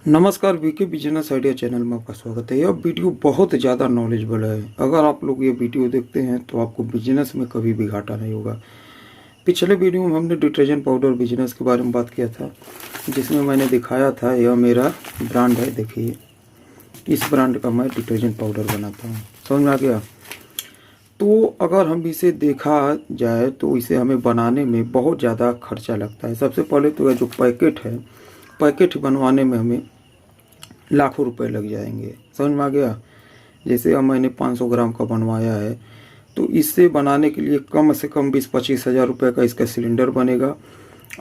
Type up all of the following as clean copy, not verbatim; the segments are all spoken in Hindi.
नमस्कार, वीके बिजनेस आइडिया चैनल में आपका स्वागत है। यह वीडियो बहुत ज़्यादा नॉलेजेबल है। अगर आप लोग ये वीडियो देखते हैं तो आपको बिजनेस में कभी भी घाटा नहीं होगा। पिछले वीडियो में हमने डिटर्जेंट पाउडर बिजनेस के बारे में बात किया था, जिसमें मैंने दिखाया था यह मेरा ब्रांड है। देखिए, इस ब्रांड का मैं डिटर्जेंट पाउडर बनाता हूँ। समझ में आ गया? तो अगर हम इसे देखा जाए तो इसे हमें बनाने में बहुत ज़्यादा खर्चा लगता है। सबसे पहले तो यह जो पैकेट है, पैकेट बनवाने में हमें लाखों रुपए लग जाएंगे। समझ में आ गया? जैसे अब मैंने 500 ग्राम का बनवाया है, तो इससे बनाने के लिए कम से कम 20-25 हज़ार रुपये का इसका सिलेंडर बनेगा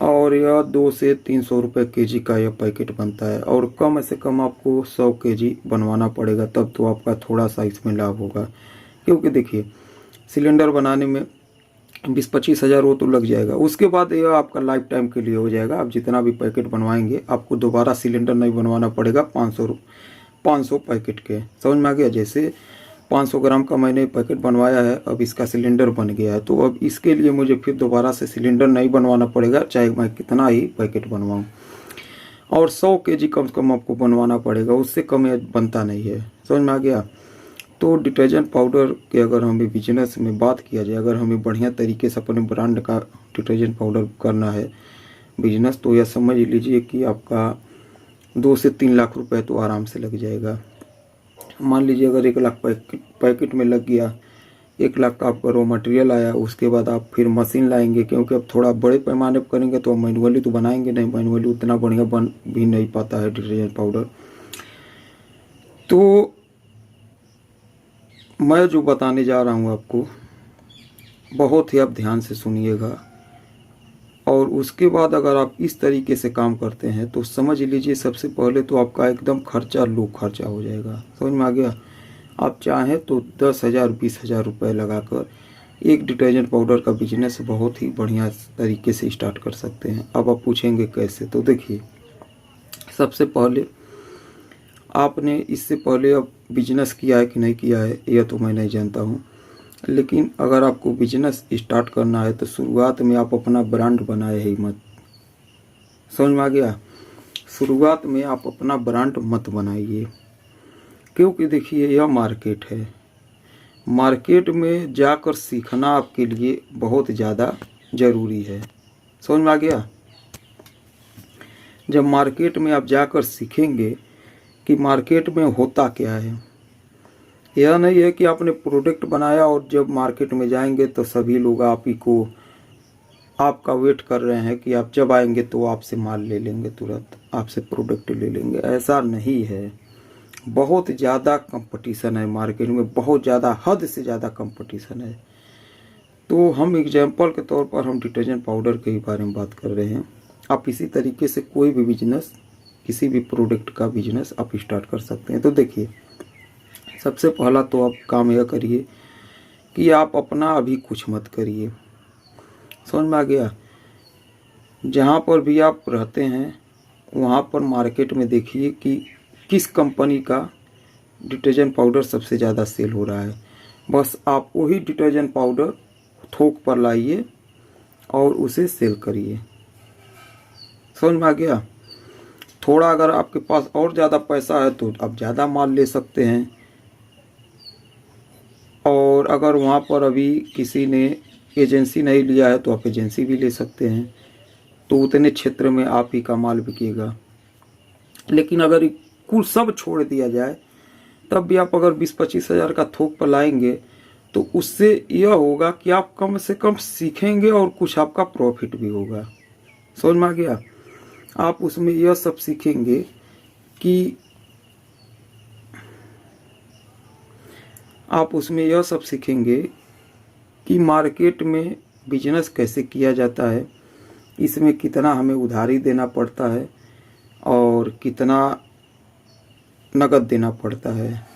और यह 200 से 300 रुपये केजी का यह पैकेट बनता है। और कम से कम आपको 100 केजी बनवाना पड़ेगा, तब तो आपका थोड़ा सा इसमें लाभ होगा। क्योंकि देखिए, सिलेंडर बनाने में 20-25 हज़ार वो तो लग जाएगा। उसके बाद यह आपका लाइफ टाइम के लिए हो जाएगा। आप जितना भी पैकेट बनवाएंगे आपको दोबारा सिलेंडर नहीं बनवाना पड़ेगा 500 पैकेट के। समझ में आ गया? जैसे 500 ग्राम का मैंने पैकेट बनवाया है, अब इसका सिलेंडर बन गया है, तो अब इसके लिए मुझे फिर दोबारा से सिलेंडर नहीं बनवाना पड़ेगा, चाहे मैं कितना ही पैकेट बनवाऊँ। और 100 केजी कम से कम आपको बनवाना पड़ेगा, उससे कम यह बनता नहीं है। समझ में आ गया? तो डिटर्जेंट पाउडर के अगर हमें बिजनेस में बात किया जाए, अगर हमें बढ़िया तरीके से अपने ब्रांड का डिटर्जेंट पाउडर करना है बिजनेस, तो यह समझ लीजिए कि आपका 2 से 3 लाख रुपए तो आराम से लग जाएगा। मान लीजिए अगर 1 लाख पैकेट में लग गया, 1 लाख का आपका रॉ मटेरियल आया, उसके बाद आप फिर मशीन लाएंगे, क्योंकि अब थोड़ा बड़े पैमाने पर करेंगे तो मैनुअली तो बनाएंगे नहीं, मैनुअली उतना बढ़िया बन भी नहीं पाता है डिटर्जेंट पाउडर। तो मैं जो बताने जा रहा हूँ आपको, बहुत ही आप ध्यान से सुनिएगा, और उसके बाद अगर आप इस तरीके से काम करते हैं तो समझ लीजिए सबसे पहले तो आपका एकदम खर्चा लो खर्चा हो जाएगा। समझ में आ गया? आप चाहें तो 10,000 20,000 रुपये लगाकर एक डिटर्जेंट पाउडर का बिजनेस बहुत ही बढ़िया तरीके से स्टार्ट कर सकते हैं। अब आप पूछेंगे कैसे? तो देखिए, सबसे पहले आपने इससे पहले अब बिजनेस किया है कि नहीं किया है यह तो मैं नहीं जानता हूँ, लेकिन अगर आपको बिजनेस स्टार्ट करना है तो शुरुआत में आप अपना ब्रांड बनाए ही मत। समझ में आ गया? शुरुआत में आप अपना ब्रांड मत बनाइए, क्योंकि देखिए यह मार्केट है। मार्केट में जाकर सीखना आपके लिए बहुत ज़्यादा ज़रूरी है। समझ में आ गया? जब मार्केट में आप जाकर सीखेंगे कि मार्केट में होता क्या है, यह नहीं है कि आपने प्रोडक्ट बनाया और जब मार्केट में जाएंगे तो सभी लोग आप ही को आपका वेट कर रहे हैं कि आप जब आएंगे तो आपसे माल ले लेंगे, तुरंत आपसे प्रोडक्ट ले लेंगे। ऐसा नहीं है। बहुत ज़्यादा कंपटीशन है मार्केट में, बहुत ज़्यादा, हद से ज़्यादा कंपटीशन है। तो हम एग्जाम्पल के तौर पर हम डिटर्जेंट पाउडर के ही बारे में बात कर रहे हैं। आप इसी तरीके से कोई भी बिजनेस, किसी भी प्रोडक्ट का बिजनेस आप स्टार्ट कर सकते हैं। तो देखिए, सबसे पहला तो आप काम यह करिए कि आप अपना अभी कुछ मत करिए। समझ में आ गया? जहाँ पर भी आप रहते हैं वहाँ पर मार्केट में देखिए कि किस कंपनी का डिटर्जेंट पाउडर सबसे ज़्यादा सेल हो रहा है। बस आप वही डिटर्जेंट पाउडर थोक पर लाइए और उसे सेल करिए। समझ में आ गया? थोड़ा अगर आपके पास और ज़्यादा पैसा है तो आप ज़्यादा माल ले सकते हैं, और अगर वहाँ पर अभी किसी ने एजेंसी नहीं लिया है तो आप एजेंसी भी ले सकते हैं, तो उतने क्षेत्र में आप ही का माल बिकेगा। लेकिन अगर कुल सब छोड़ दिया जाए तब भी आप अगर 20-25 हज़ार का थोक पर लाएंगे तो उससे यह होगा कि आप कम से कम सीखेंगे और कुछ आपका प्रॉफिट भी होगा। समझ में आ गया? आप उसमें यह सब सीखेंगे कि मार्केट में बिजनेस कैसे किया जाता है, इसमें कितना हमें उधारी देना पड़ता है और कितना नकद देना पड़ता है,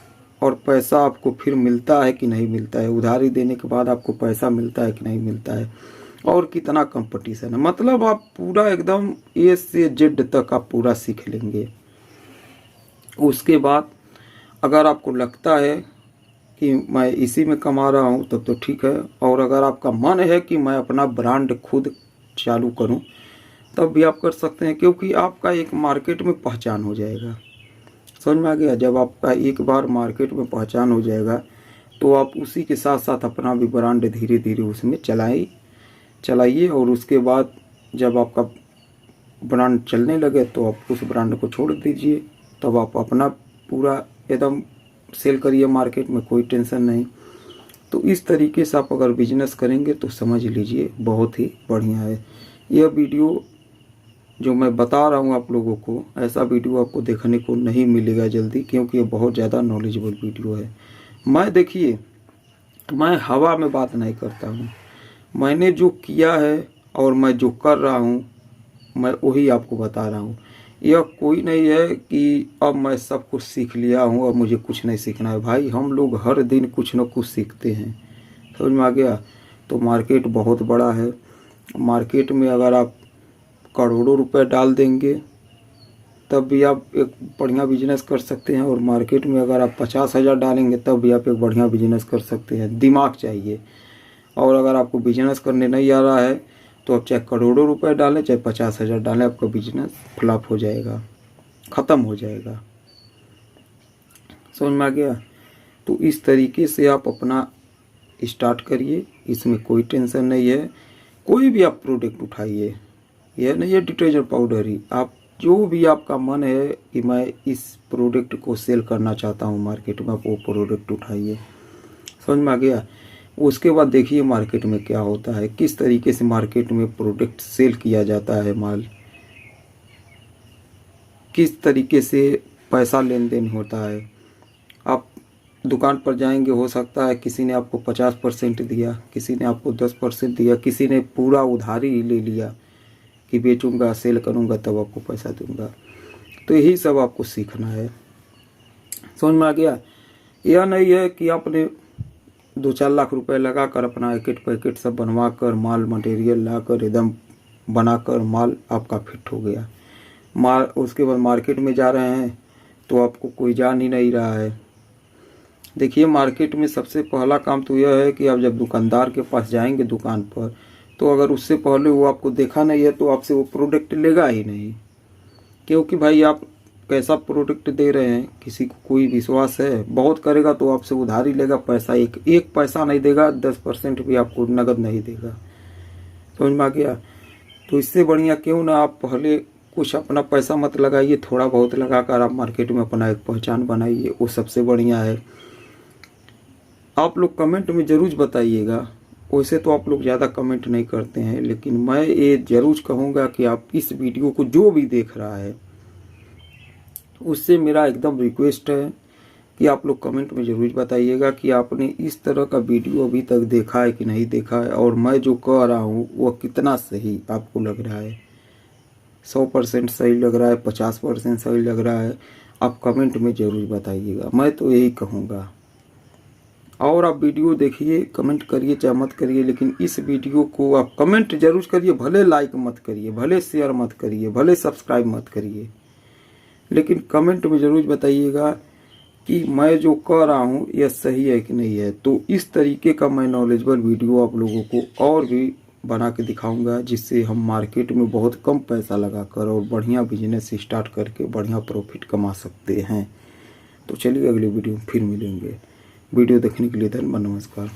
और पैसा आपको फिर मिलता है कि नहीं मिलता है, उधारी देने के बाद आपको पैसा मिलता है कि नहीं मिलता है, और कितना कंपटीशन है। मतलब आप पूरा एकदम ए से जेड तक आप पूरा सीख लेंगे। उसके बाद अगर आपको लगता है कि मैं इसी में कमा रहा हूँ तब तो ठीक है, और अगर आपका मन है कि मैं अपना ब्रांड खुद चालू करूँ तब भी आप कर सकते हैं, क्योंकि आपका एक मार्केट में पहचान हो जाएगा। समझ में आ गया? जब आपका एक बार मार्केट में पहचान हो जाएगा तो आप उसी के साथ साथ अपना भी ब्रांड धीरे धीरे उसमें चलाइए, और उसके बाद जब आपका ब्रांड चलने लगे तो आप उस ब्रांड को छोड़ दीजिए, तब आप अपना पूरा एकदम सेल करिए मार्केट में, कोई टेंशन नहीं। तो इस तरीके से आप अगर बिजनेस करेंगे तो समझ लीजिए बहुत ही बढ़िया है। यह वीडियो जो मैं बता रहा हूँ आप लोगों को, ऐसा वीडियो आपको देखने को नहीं मिलेगा जल्दी, क्योंकि ये बहुत ज़्यादा नॉलेजेबल वीडियो है। मैं देखिए, मैं हवा में बात नहीं करता हूँ, मैंने जो किया है और मैं जो कर रहा हूँ मैं वही आपको बता रहा हूँ। यह कोई नहीं है कि अब मैं सब कुछ सीख लिया हूँ अब मुझे कुछ नहीं सीखना है। भाई हम लोग हर दिन कुछ न कुछ सीखते हैं। समझ में आ गया? तो मार्केट बहुत बड़ा है। मार्केट में अगर आप करोड़ों रुपए डाल देंगे तब भी आप एक बढ़िया बिजनेस कर सकते हैं, और मार्केट में अगर आप 50,000 डालेंगे तब भी आप एक बढ़िया बिजनेस कर सकते हैं। दिमाग चाहिए। और अगर आपको बिजनेस करने नहीं आ रहा है तो आप चाहे करोड़ों रुपए डालें चाहे 50,000 डालें, आपका बिजनेस फ्लॉप हो जाएगा, ख़त्म हो जाएगा। समझ में आ गया? तो इस तरीके से आप अपना स्टार्ट करिए, इसमें कोई टेंशन नहीं है। कोई भी आप प्रोडक्ट उठाइए, यह नहीं है डिटर्जेंट पाउडर ही, आप जो भी आपका मन है कि मैं इस प्रोडक्ट को सेल करना चाहता हूँ मार्केट में, आप वो प्रोडक्ट उठाइए। समझ में आ गया? उसके बाद देखिए मार्केट में क्या होता है, किस तरीके से मार्केट में प्रोडक्ट सेल किया जाता है, माल किस तरीके से पैसा लेन देन होता है। आप दुकान पर जाएंगे, हो सकता है किसी ने आपको 50% दिया, किसी ने आपको 10% दिया, किसी ने पूरा उधारी ही ले लिया कि बेचूंगा सेल करूंगा तब आपको पैसा दूंगा। तो यही सब आपको सीखना है। समझ में आ गया? यह नहीं है कि आपने 2-4 लाख रुपए लगा कर अपना एक पैकेट सब बनवा कर माल मटेरियल ला कर एकदम बनाकर माल आपका फिट हो गया, माल उसके बाद मार्केट में जा रहे हैं तो आपको कोई जान ही नहीं रहा है। देखिए मार्केट में सबसे पहला काम तो यह है कि आप जब दुकानदार के पास जाएंगे दुकान पर, तो अगर उससे पहले वो आपको देखा नहीं है तो आपसे वो प्रोडक्ट लेगा ही नहीं, क्योंकि भाई आप कैसा प्रोडक्ट दे रहे हैं, किसी को कोई विश्वास है? बहुत करेगा तो आपसे उधारी लेगा, पैसा एक पैसा नहीं देगा, 10% भी आपको नगद नहीं देगा। समझ में आ गया? तो इससे बढ़िया क्यों ना आप पहले कुछ अपना पैसा मत लगाइए, थोड़ा बहुत लगाकर आप मार्केट में अपना एक पहचान बनाइए, वो सबसे बढ़िया है। आप लोग कमेंट में ज़रूर बताइएगा, वैसे तो आप लोग ज़्यादा कमेंट नहीं करते हैं, लेकिन मैं ये ज़रूर कहूँगा कि आप इस वीडियो को जो भी देख रहा है उससे मेरा एकदम रिक्वेस्ट है कि आप लोग कमेंट में ज़रूर बताइएगा कि आपने इस तरह का वीडियो अभी तक देखा है कि नहीं देखा है, और मैं जो कह रहा हूँ वो कितना सही आपको लग रहा है। 100% सही लग रहा है, 50% सही लग रहा है, आप कमेंट में ज़रूर बताइएगा। मैं तो यही कहूँगा। और आप वीडियो देखिए, कमेंट करिए चाहे मत करिए, लेकिन इस वीडियो को आप कमेंट जरूर करिए, भले लाइक मत करिए, भले शेयर मत करिए, भले सब्सक्राइब मत करिए, लेकिन कमेंट में ज़रूर बताइएगा कि मैं जो कह रहा हूँ यह सही है कि नहीं है। तो इस तरीके का मैं नॉलेजेबल वीडियो आप लोगों को और भी बना के दिखाऊंगा, जिससे हम मार्केट में बहुत कम पैसा लगाकर और बढ़िया बिजनेस स्टार्ट करके बढ़िया प्रॉफिट कमा सकते हैं। तो चलिए अगले वीडियो में फिर मिलेंगे। वीडियो देखने के लिए धन्यवाद, नमस्कार।